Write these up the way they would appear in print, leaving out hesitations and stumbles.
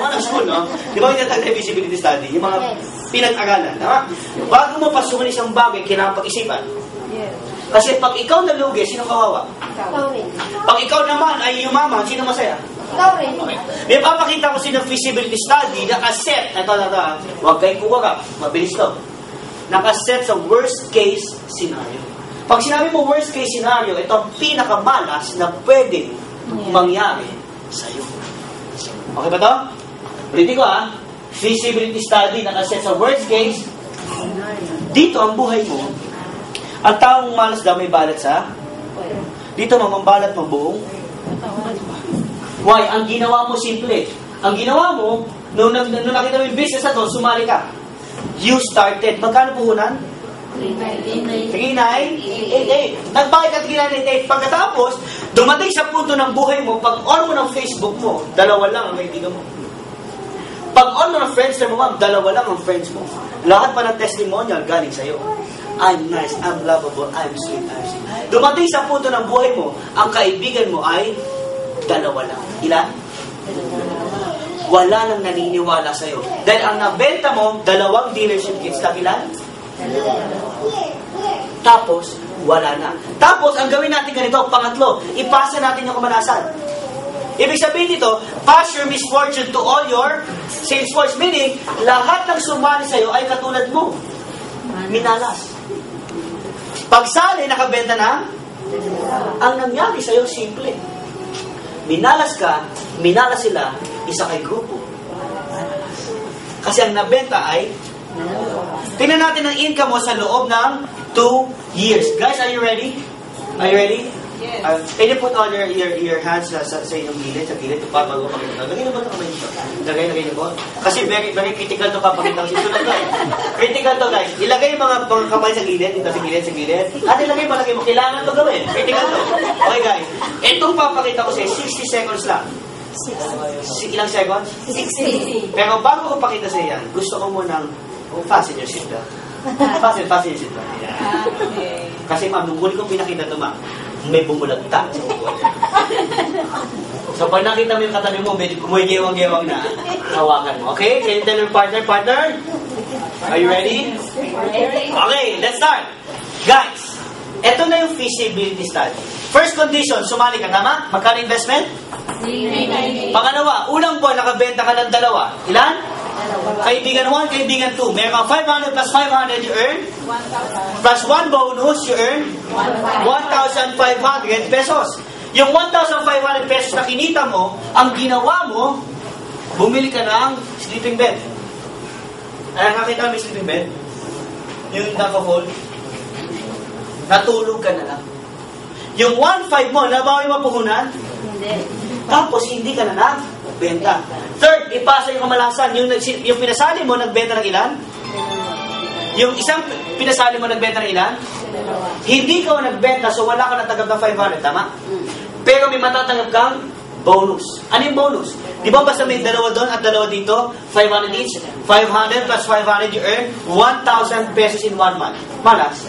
Mga school, no? Di ba yung tinatawag na feasibility study? Yung mga pinag-aralan, tama? Bago mo pasukan isang bagay, kailangan pag-isipan. Kasi pag ikaw nalugi, sino kawawa? Pag ikaw naman ay yumaman, sino masaya? Okay. May papakita ko sino feasibility study, nakaset, ito, huwag kayong kuwagap, mabilis to. Nakaset sa worst case scenario. Pag sinabi mo worst case scenario, ito ang pinakamalas na pwedeng mangyari sa'yo. Okay ba to? Ulitin ko feasibility study nakaset sa worst case. Dito ang buhay mo. Ang taong malas daw may balat sa? Dito mamambalat mo buong? Why? Ang ginawa mo simple. Ang ginawa mo, nung nakita mo yung business na to, sumali ka. You started. Magkano puhunan? 3,988. Nagbakit ka 3,988. Pagkatapos, dumating sa punto ng buhay mo, pag on mo ng Facebook mo, dalawa lang ang kaibigan mo. Pag on mo ng Friendster mo, dalawa lang ang friends mo. Lahat pa ng testimonial galing sa'yo. I'm nice, I'm lovable, I'm sweet, I'm sweet. Dumating sa punto ng buhay mo, ang kaibigan mo ay dalawa lang. Ilan? Wala nang naniniwala sa'yo. Dahil ang nabenta mo, 2 dealership kits. Ilan? Tapos, wala na. Tapos, ang gawin natin ganito, pangatlo, ipasa natin yung kamalasan. Ibig sabihin dito, pass your misfortune to all your sales force. Meaning, lahat ng sumali sa'yo ay katulad mo. Minalas. Pagsali, nakabenta na, ang nangyari sa'yo, simple. Minalas ka, minalas sila, isa kay grupo. Kasi ang nabenta ay, tingnan natin ang income mo sa loob ng 2 years. Guys, are you ready? Are you ready? Yes. Can you put all your hands sa inyong gilid, sa gilid, bago magpapakita? Lagay naman ang kamay nito. Lagay niyo po. Kasi very critical to papakita. Susunod to. Critical to, guys. Ilagay yung mga kamay sa gilid, dito sa gilid. At ilagay mo. Kailangan to gawin. Critical to. Okay, guys. Itong papakita ko sa'yo, 60 seconds lang. Ilang seconds? 60. Pero bago ko pakita sa yan, gusto ko munang fasten your seatbelt. Fasten your seatbelt. Yeah. Okay. Kasi ma'am, nung huli kong pinakita ito ma'am, may bumulagta sa upuan. So pag nakita mo yung katabi mo, medyo kumagewang-gewang na, hawakan mo. Okay? Can you tell your partner? Are you ready? Okay, let's start. Guys, eto na yung feasibility study. First condition, sumali ka, tama? Magkano investment? Pangalawa, unang buwan nakabenta ka ng 2. Ilan? Kaibigan 1, kaibigan 2. Meron kang 500 plus 500 you earn. Plus 1 bonus you earn 1,500 pesos. Yung 1,500 pesos na kinita mo, ang ginawa mo, bumili ka ng sleeping bed. Ay, nakita mo yung sleeping bed? Yung naka-fold. Natulog ka na lang. Yung 1,500 mo, nabawi mo puhunan? Hindi. Tapos hindi ka na nagbenta. Third, ipasa yung kamalasan. Yung pinasali mo, nagbenta ng ilan? Yung isang pinasali mo, nagbenta ng ilan? Hindi ka nagbenta, so wala ka natanggap ng 500, tama? Pero may matatanggap kang bonus. Ano yung bonus? Di ba basta may 2 doon at 2 dito? 500 each. 500 plus 500, you earn 1,000 pesos in 1 month. Malas?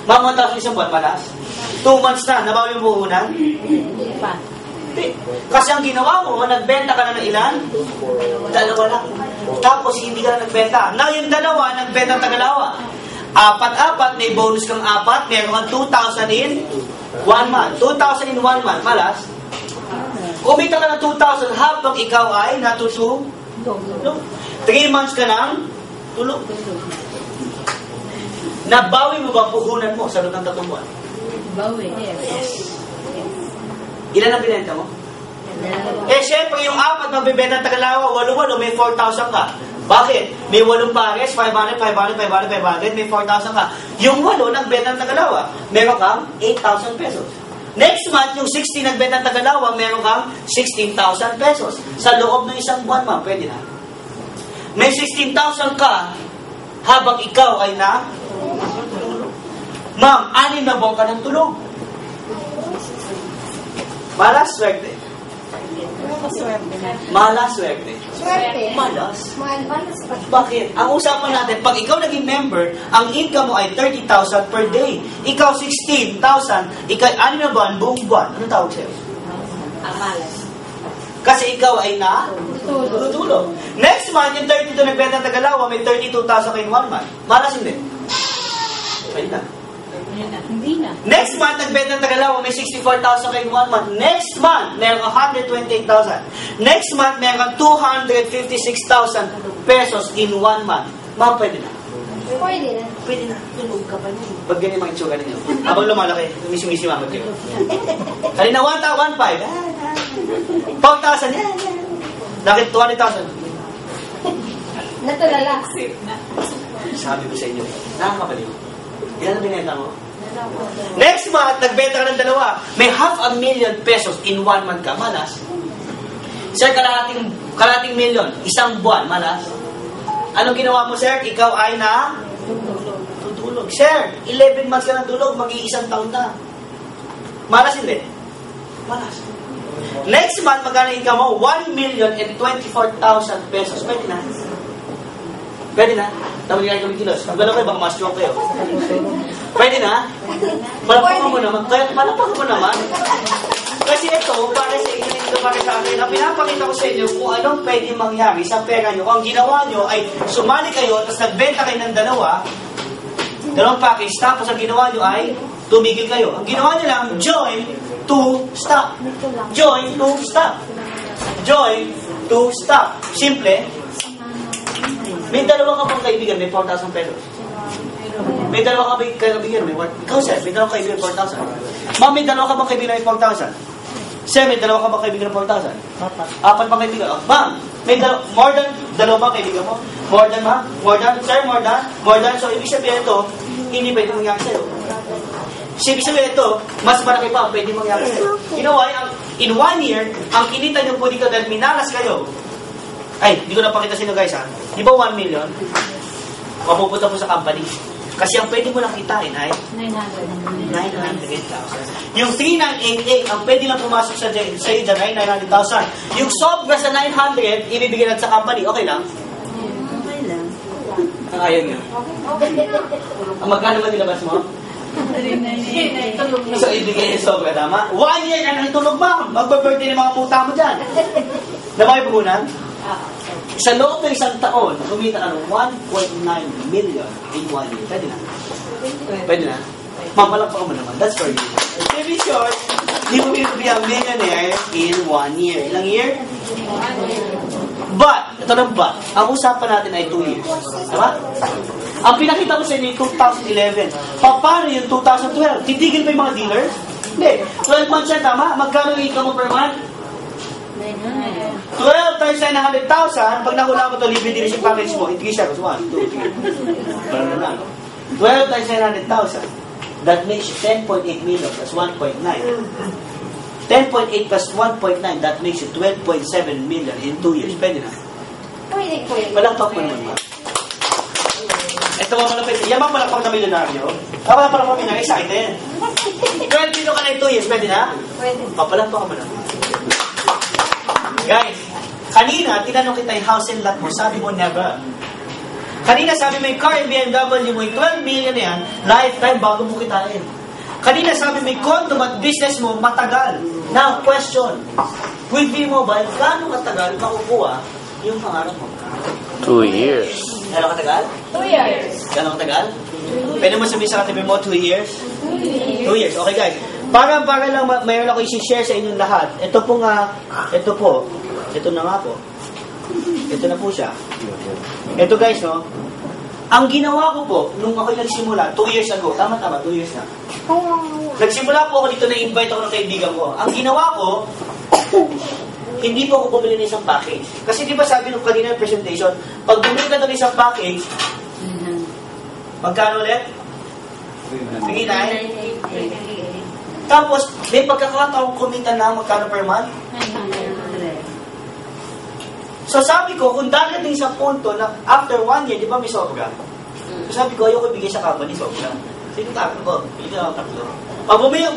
Mga 1,000 isang buwan, malas? 2 months na, nabawi mo puhunan? Kasi ang ginawa mo, nagbenta ka na ng ilan? 2 lang. Tapos hindi ka na nagbenta. Now yung 2, nagbenta ng Tagalawa. 4, may bonus kang 4, meron kang 2,000 in 1 month. 2,000 in 1 month, malas? Kumita ka ng 2,000 habang ikaw ay natutulog. 3 months ka ng tulog. Nabawi mo ba puhunan mo sa loob ng 3 buwan? Bawi, yes. Ilan ang binenta mo? Siyempre, yung 4 magbibenta ng Tagalawa, 8, may 4,000 ka. Bakit? May 8 pares, 500, 500, 500, 500, may 4,000 ka. Yung 8 nagbenta ng Tagalawa, meron kang 8,000 pesos. Next month, yung 16 nagbenta ng Tagalawa, meron kang 16,000 pesos. Sa loob ng isang buwan, ma'am, pwede na. May 16,000 ka habang ikaw ay na ma'am, 6 na buwan ka ng tulog. Malas, swerte. Malas, swerte. Malas. Bakit? Ang usapan natin, pag ikaw naging member, ang income mo ay 30,000 per day. Ikaw 16,000, ikaw 6 na buwan, buong buwan. Anong tawag sa'yo? Malas. Kasi ikaw ay tutulog. Next month, yung 32 nagbenta ng Tagalawa, may 32,000 kayo in 1 month. Malas hindi. Pwede na. Hindi na. Next month, nagbenta ng Tagalawa, may 64,000 kayo in 1 month. Next month, meron 128,000. Next month, meron 256,000 pesos in 1 month. Ma'am, pwede na. Pwede na. Pwede na. Tulog ka pa niyan. Pag ganyan mga itsura ninyo. Habang lumalaki, misi-misi mama kayo. Kanina 1,500. 4,000. Yan. Bakit 20,000? Natulala. Sabi ko sa inyo, nakakabaliw. Yan ang binenta mo. Next month, nagbenta ka ng dalawa. May 500,000 pesos in 1 month ka. Malas. Sir, kalahating million. Isang buwan. Malas. Anong ginawa mo, sir? Ikaw ay tutulog. Sir, 11 months ka ng tulog, mag-iisang taon na. Malas hindi? Malas. Next month, magkano income mo? 1,024,000 pesos. Pwede na. Pwede na. Tama niya kami kilos. Ang gano'n kayo, baka ma-stroke kayo. Pwede na. Palapakan mo naman. Palapakan mo naman. Kasi ito, para sa inyo, ito para sa akin, ang pinapakita ko sa inyo kung anong pwede mangyari sa pera nyo. Kung ang ginawa nyo ay sumali kayo, tapos nagbenta kayo ng dalawang package, tapos ang ginawa nyo ay tumigil kayo. Ang ginawa nyo lang, join to stop. Join to stop. Join to stop. Simple. May dalawa ka pang kaibigan, may 4,000 pesos. May dalawa ka bang kaibigan, may 1,000. Ikaw, sir, may dalawa ka kaibigan, 4,000. Ma'am, may dalawa ka bang kaibigan, may 4,000. Sir, may dalawa ka bang kaibigan, 4,000. Apat pang kaibigan. Oh, ma'am, may more than dalawa bang kaibigan mo? More than, ma'am? More than, sir, more than. So, ibig sabihin ito, hindi pwede mangyari sa'yo. Ibig sabihin ito, mas malaki pa ang pwede mangyari sa'yo. You know why? In 1 year, ang kinita nyo po dito dahil minalas kayo. Ay, di ko napakita sa inyo guys ha. Di ba 1 million? Mapupunta po sa company. Kasi ang pwede mo lang kitain ay 900,000. Yung 3,988, ang pwede lang pumasok sa iyo dyan ay 900,000. Yung sobra sa 900, ibibigay lang sa company. Okay lang? Okay lang. Ang ayaw nyo. Ang magkano ba nilabas mo? So, ibigay yung sobra, tama? 1 year na natulog ba? Magbe-birthday ng mga puta mo dyan. Na ba kayo puhunan? Sa loob ng isang taon, kumita ka ng 1.9 million in 1 year. Pwede na? Pwede na? Mamalakpakan mo naman. That's for you. To be short, you will be a millionaire in 1 year. Ilang year? But, ito na but, ang usapan natin ay 2 years. Tama? Ang pinakita ko sa inyo yung 2011. Paano yung 2012? Titigil pa yung mga dealers? Hindi. 12 months yan, tama? Magkano yung income mo per month? 12 times 900,000, pag nakula mo ito, libre dealership package mo, hindi siya, 1, 2, 3. Parang na lang. 12 times 900,000, that makes you 10.8 million plus 1.9. 10.8 plus 1.9, that makes you 12.7 million in 2 years. Pwede na. Pwede. Palakpak mo naman, ma. Ito mo malapit. Yan bang palakpak na milyonaryo? Ako na palakpak na milyonaryo, excited. 12 million ka na in 2 years, pwede na? Pwede. Papalakpak mo naman. Guys, kanina, tinanong kita yung house and lot mo, sabi mo never. Kanina sabi mo yung car and BMW mo, yung 12 million na yan, lifetime bago mo kitain. Kanina sabi mo yung condo at business mo, matagal. Now, question, with V-Mobile, gaano katagal makukuha yung pangarap mo? 2 years. Gaano katagal? 2 years. Gaano katagal? Pwede mo sabihin sa katabi mo, 2 years? 2 years. Okay guys, para lang mayroon ako i-share sa inyong lahat. Ito po nga, ito po. Ito na nga po. Ito na po siya. Ito guys, no? Ang ginawa ko po, nung ako nagsimula, 2 years ago, tama, 2 years na. Nagsimula po ako dito, na-invite ako ng kaibigan ko. Ang ginawa ko, hindi po ako bumili ng isang package. Kasi di ba sabi nung kanina yung presentation, pag bumili ka ng isang package, magkano ulit? Sige na eh. Tapos, may pagkakataong kumita na magkano per month? 900. So sabi ko, kung darating sa punto na after 1 year, di ba may sobra? So sabi ko, ayoko ibigay sa company, sobra. Sige, tatlo ko. Bili ka ng tatlo.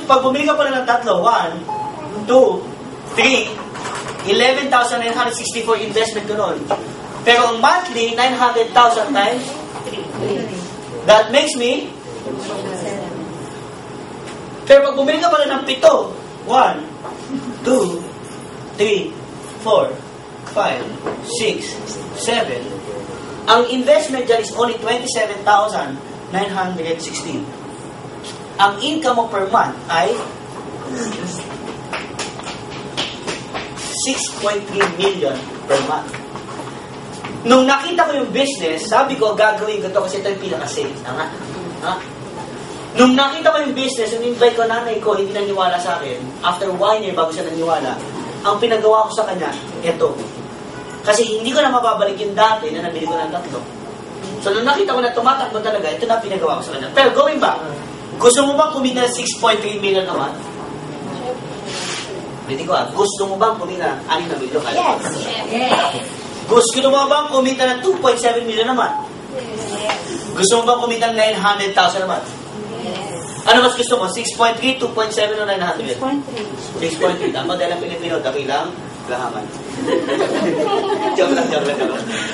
Pag bumili ka pala ng tatlo, 1, 2, 3, 11,964 investment ko nun. Pero ang monthly, 900,000 times 3. That makes me Pero pag bumili ka pala ng 7, 1, 2, 3, 4, 5, 6, 7. Ang investment dyan is only 27,916. Ang income mo per month ay 6.3 million per month. Nung nakita ko yung business, sabi ko, gagawin ko to kasi ito yung pinaka-safe. Tama? Ha? Nung nakita ko yung business, yung invite ko nanay ko, hindi naniwala sa akin. After 1 year, bago siya naniwala, ang pinagawa ko sa kanya, ito. Kasi hindi ko na mababalik yung dati na nabili ko ng 3. So, nung nakita ko na tumatakbo talaga, ito na pinagawa ko sa kanya. Pero going back, gusto mo bang kumita ng 6.3 million a month? Hindi ko gusto mo bang kumita ng 6 na million? Yes. Yes. Gusto mo bang kumita ng 2.7 million a month? Gusto mo bang kumita ng 900,000 a month? Ano mas gusto mo? 6.3, 2.7 o 900? 6.3. Tama dahil ang Pilipino, dakilang lahaman. Joke lang.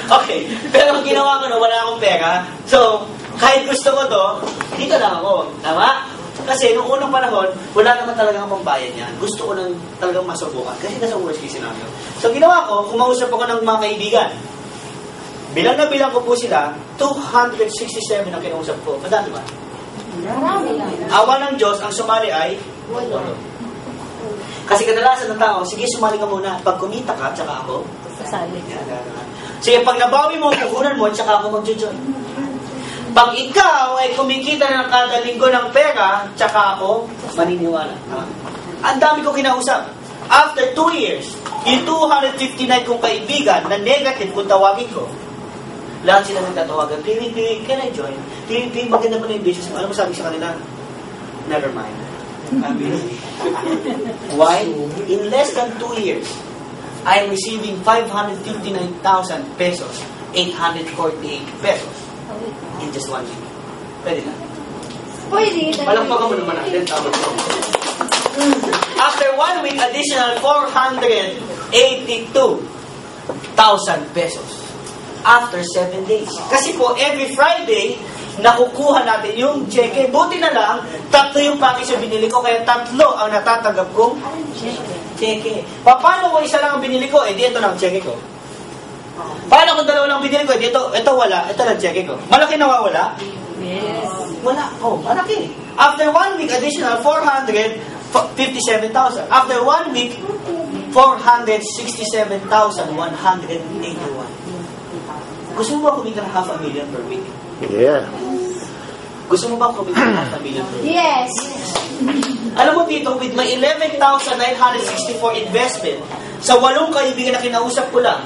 Okay. Pero ang ginawa ko na, wala akong pera. So, kahit gusto ko to, dito lang ako. Tama? Kasi nung unang panahon, wala naman talagang pambayad niyan. Gusto ko nang talagang masubukan. Kasi nasa worst case scenario. So, ginawa ko, kumausap ako ng mga kaibigan. Bilang na bilang ko po sila, 267 ang kinausap ko. Madami ba? Awa ng Diyos, ang sumali ay 8. Kasi kadalasan ng tao, sige, sumali ka muna. Pag kumita ka, tsaka ako. Sasali. Sige, pag nabawi mo, puhunan mo, tsaka ako mag-join. Pag ikaw ay kumikita na ng kada linggo ng pera, tsaka ako maniniwala. Ang dami ko kinausap. After 2 years, yung 259 kong kaibigan na negative kung tawagin ko, lahat sila nagtatawagan, Piri, can I join? Piri, maganda pa na yung business mo. Alam mo sabi sa kanila? Never mind. Why? In less than 2 years, I am receiving 559,000 pesos, 848 pesos in just 1 week. Pwede na. Pwede. Palakpakan mo naman natin. After 1 week, additional 482,000 pesos. After 7 days. Kasi po, every Friday, nakukuha natin yung cheque. Buti na lang, 3 yung package na binili ko, kaya 3 ang natatanggap kong cheque. Paano kung isa lang ang binili ko? Eh, di ito lang ang cheque ko. Paano kung 2 lang binili ko? Eh, di ito wala. Ito lang cheque ko. Malaki nawawala? Yes. Wala. Oh, malaki. After 1 week, additional 457,000. After 1 week, 467,181. Gusto mo ba kumita ng 500,000 per week? Yeah. Gusto mo ba kumita ng 500,000 per week? Yes. Alam mo dito, with my 11,964 investment, sa 8 kaibigan na kinausap ko lang,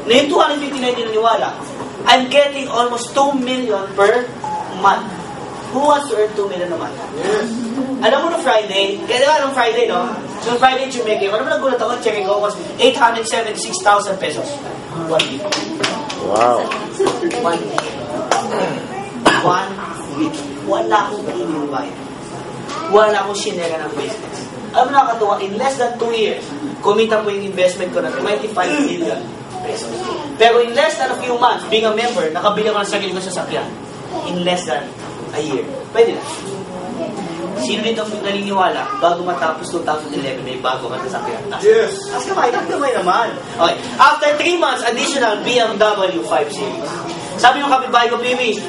na yung 259 naniwala, I'm getting almost 2 million per month. Who wants to earn 2 million a month? Alam mo no Friday, kaya diba nung Friday, no? So Friday, Chumeke, ano ba nagulat ako? Checking ko was 876,000 pesos. 1 week. Wow. 1 week. 1 week. Wala akong inibayad. Wala akong sinera ng business. Alam mo nakakatuwa, in less than 2 years, kumita po yung investment ko na 25 million pesos. Pero in less than a few months, being a member, nakabili ko ng sarili ko sa sasakyan. In less than a year. Pwede na. Sino dito ang naniniwala, bago matapos 2011, may bago ka sasakyan? Yes. As kamay naman. Okay. After 3 months, additional BMW 5 Series. Sabi ng kapitbahay ko, Pimi,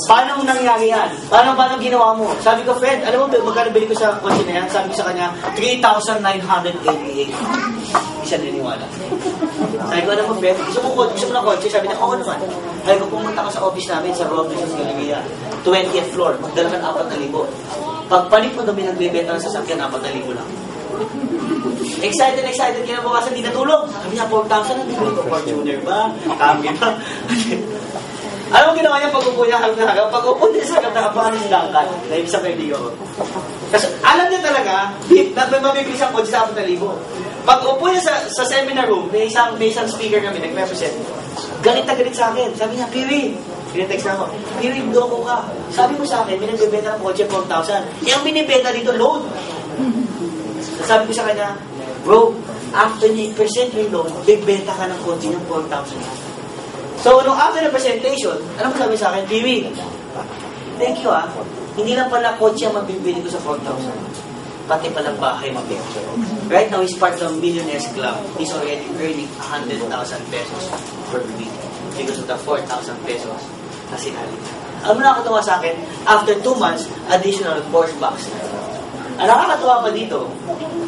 paano nangyari yan? Paano ginawa mo? Sabi ko, Fred, alam mo, magkano bili ko sa kotse na yan? Sabi ko sa kanya, 3,988. Hindi siya naniniwala. Sabi ko, alam mo, Fred, gusto mo ng kotse? Sabi niya, oo naman. Sabi ko, pumunta ka sa office namin sa Robinson Galleria, 20th floor, magdala ka ng 4,000. Pagpalit mo dami nagbebenta ng sasakyan, 4,000 lang. Excited, kinabukasan, di natulog. Sabi niya, 4,000 ang bibili ko. Fortuner ba? Kami ba? Alam mo ginawa niya pag-upo niya, pag-upo niya sa katapahan ng dangkat, na ibig sa kaibigan ko. Kasi alam niya talaga, may mabibili siyang kotse sa 4,000. Pag-upo niya sa seminar room, may isang speaker kami, nag-represent. Galit na galit sa akin. Sabi niya, Piri, pinetext na ako, Piri, loko ka. Sabi mo sa akin, may nagbibenta ng kotse 4,000. Eh, ang binibenta dito, loan. Sabi ko sa kanya, bro, after niya i-present yung loan, bibenta ka ng kotse ng 4,000. So, nung after the presentation, alam mo sabi sa akin, Piri, thank you Hindi lang pala kotse ang mabibili ko sa 4,000. pati palang bahay mapicture. Right now, he's part of the Millionaires Club. He's already earning 100,000 pesos per week because of the 4,000 pesos na sinali. Alam mo nakakatawa sa akin, after 2 months, additional 4 bucks na. Ang nakakatawa pa dito,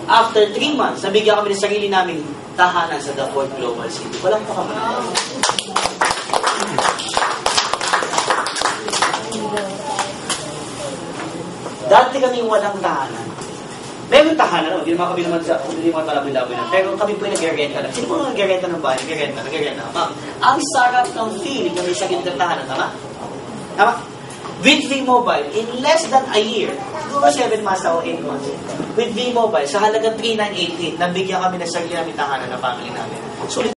after 3 months, nabigyan kami ng sarili naming tahanan sa The Fort Global City. Walang pa kami. Dati kami walang tahanan. Meron tahanan, hindi naman talabi-labi na. Pero kami po yung nag-renta lang. Sino po nag-renta ng bahay? Nag-renta. Ang sarap ng feeling na may sakit ng tahanan, tama? Tama? With V-Mobile, in less than a year, 7 months o 8 months, with V-Mobile, sa halagang 3,988, nabigyan kami ng sarili namin tahanan ng family namin. Sulit